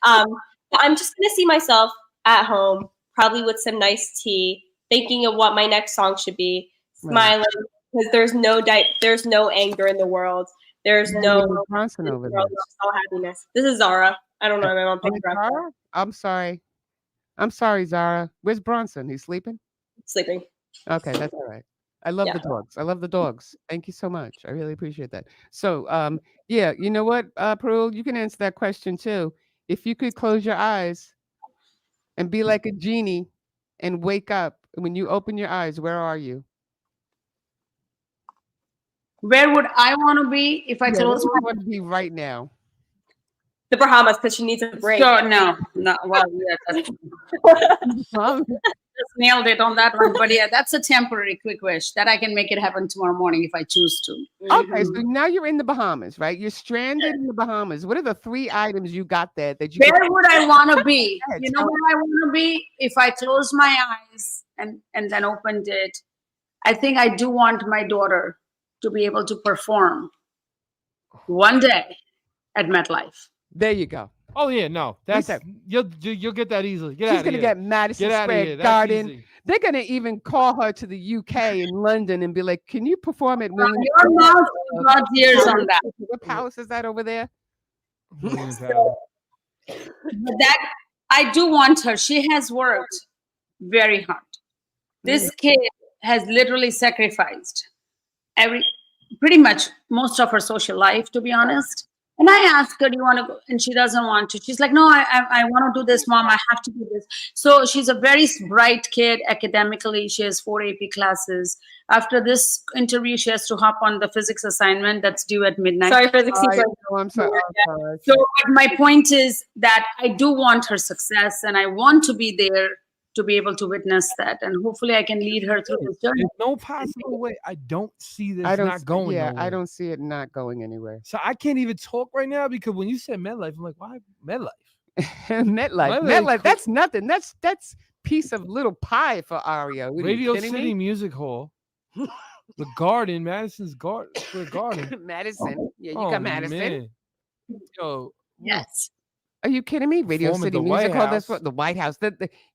I'm just going to see myself at home, probably with some nice tea, thinking of what my next song should be, smiling, because there's no anger in the world. There's no Bronson over there. It's all happiness. This is Zara. I don't know if my mom picked her up. I'm sorry, Zara. Where's Bronson? He's sleeping? Sleeping. Okay, that's all right. I love the dogs. I love the dogs. Thank you so much. I really appreciate that. So, you know what, Parul, you can answer that question too. If you could close your eyes and be like a genie and wake up, when you open your eyes, where are you? Where would I want to be if I close my eyes? I want to be right now. The Bahamas, because she needs a break. Sure, no. Well, yeah, just nailed it on that one. But yeah, that's a temporary quick wish that I can make it happen tomorrow morning if I choose to. Okay, so now you're in the Bahamas, right? You're stranded in the Bahamas. What are the 3 items you got there that you? Where would I want to be? Go ahead, You know tell where I want to be? If I closed my eyes and then opened it, I think I do want my daughter to be able to perform one day at MetLife. There you go. Oh yeah, no, That's that's you'll get that easily. Get She's out of gonna here. get Madison Get out of Square here. That's Garden. easy. They're gonna even call her to the UK in London and be like, "Can you perform at Your mouth God's ears on that. What palace is that over there?" Million Palace. But that I do want her. She has worked very hard. This kid has literally sacrificed pretty much most of her social life, to be honest. And I asked her, "Do you want to go?" And she doesn't want to. She's like, "No, I want to do this, Mom. I have to do this." So she's a very bright kid academically. She has 4 AP classes. After this interview, she has to hop on the physics assignment that's due at midnight. Sorry for the teacher. Oh, I'm sorry. I'm sorry. So, but my point is that I do want her success, and I want to be there to be able to witness that, and hopefully I can lead her through this journey. There's no possible way. I don't see this I don't not going Yeah, nowhere. I don't see it not going anywhere. So I can't even talk right now because when you said MetLife, I'm like, why MetLife? MetLife. That's nothing. That's piece of little pie for Aria. What, Radio are you kidding City me? Music Hall, the Garden, Madison's Square Garden. Madison. Yeah, you Oh, got Madison. man. Yo, Yes. Are you kidding me? Radio Perform at City the Music White Hall. That's House. what the White House.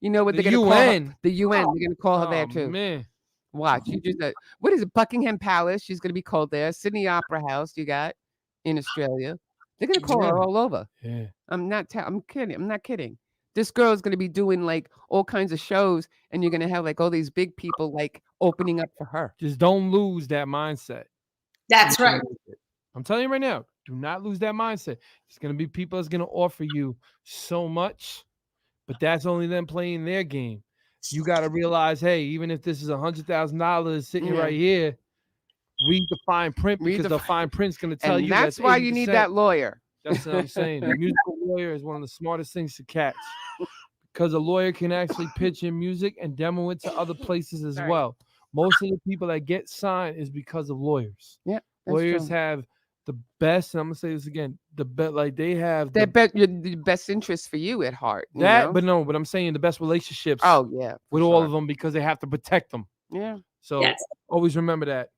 You know what the they're gonna call her? UN. The UN. They're gonna call her there Oh, too. man. Watch. You just what is it? Buckingham Palace. She's gonna be called there. Sydney Opera House. You got in Australia. They're gonna call her Yeah. all over. Yeah. I'm kidding. I'm not kidding. This girl's gonna be doing like all kinds of shows, and you're gonna have like all these big people like opening up for her. Just don't lose that mindset. That's right. I'm telling you right now, do not lose that mindset. There's going to be people that's going to offer you so much, but that's only them playing their game. You got to realize, hey, even if this is $100,000 sitting right here, read the fine print because the fine print's going to tell and you that's why you need that lawyer. That's what I'm saying. The musical lawyer is one of the smartest things to catch because a lawyer can actually pitch in music and demo it to other places as well. Most of the people that get signed is because of lawyers. Yeah, lawyers have the best, and I'm gonna say this again, they have the best interest for you at heart. But I'm saying the best relationships. Oh yeah, with all of them because they have to protect them. Yeah. So always remember that.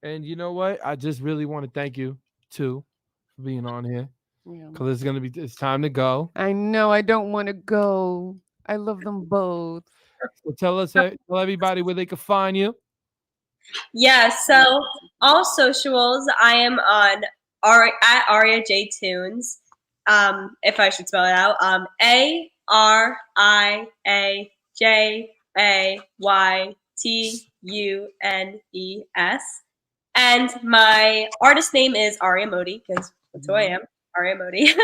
And you know what? I just really want to thank you too for being on here because it's time to go. I know. I don't want to go. I love them both. So tell everybody where they can find you. Yeah, so all socials, I am on at Aria J Tunes. If I should spell it out, ARIAJAYTUNES, and my artist name is Aria Mody because that's who I am, Aria Mody.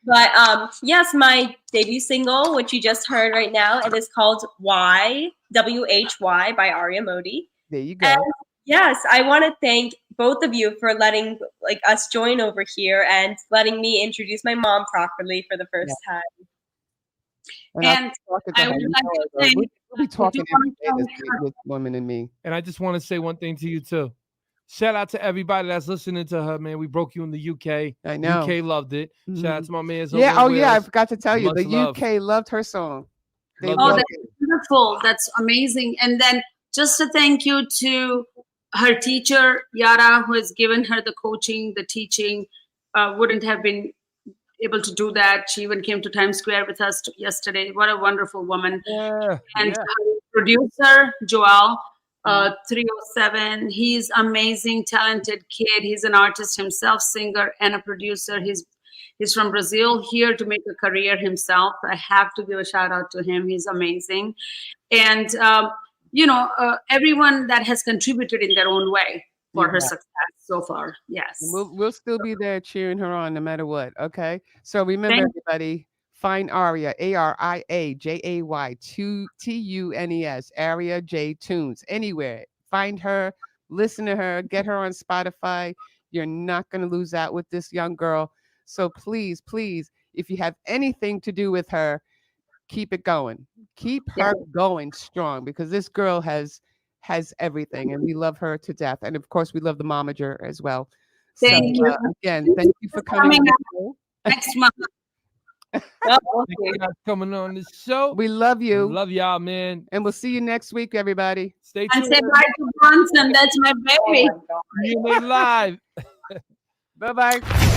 But yes, my debut single, which you just heard right now, it is called WHY by Aria Mody. There you go. And yes, I want to thank both of you for letting us join over here and letting me introduce my mom properly for the first time. And I would like to say, we'll be talking every day, this woman and me. And I just want to say one thing to you too. Shout out to everybody that's listening to her, man. We broke you in the UK. I know. UK loved it. Shout out to my man. I forgot to tell you. Much The love. UK loved her song. That's wonderful. That's amazing. And then just a thank you to her teacher, Yara, who has given her the coaching, the teaching. Wouldn't have been able to do that. She even came to Times Square with us yesterday. What a wonderful woman. And her producer, Joel, 307. He's amazing, talented kid. He's an artist himself, singer and a producer. He's from Brazil, here to make a career himself. I have to give a shout out to him. He's amazing. And, everyone that has contributed in their own way for her success so far. Yes. We'll still be there cheering her on no matter what. Okay. So remember, everybody, find Aria, ARIAJAY TUNES, Aria J Tunes, anywhere. Find her, listen to her, get her on Spotify. You're not going to lose out with this young girl. So please, please, if you have anything to do with her, keep it going. Keep her going strong, because this girl has everything, and we love her to death. And of course, we love the momager as well. Thank you. Again, thank you for coming on the show. Next month. Oh, Thank you guys coming on the show. We love you. Love y'all, man. And we'll see you next week, everybody. Stay And tuned. say bye to Bronson. That's my baby. You live live. Bye-bye.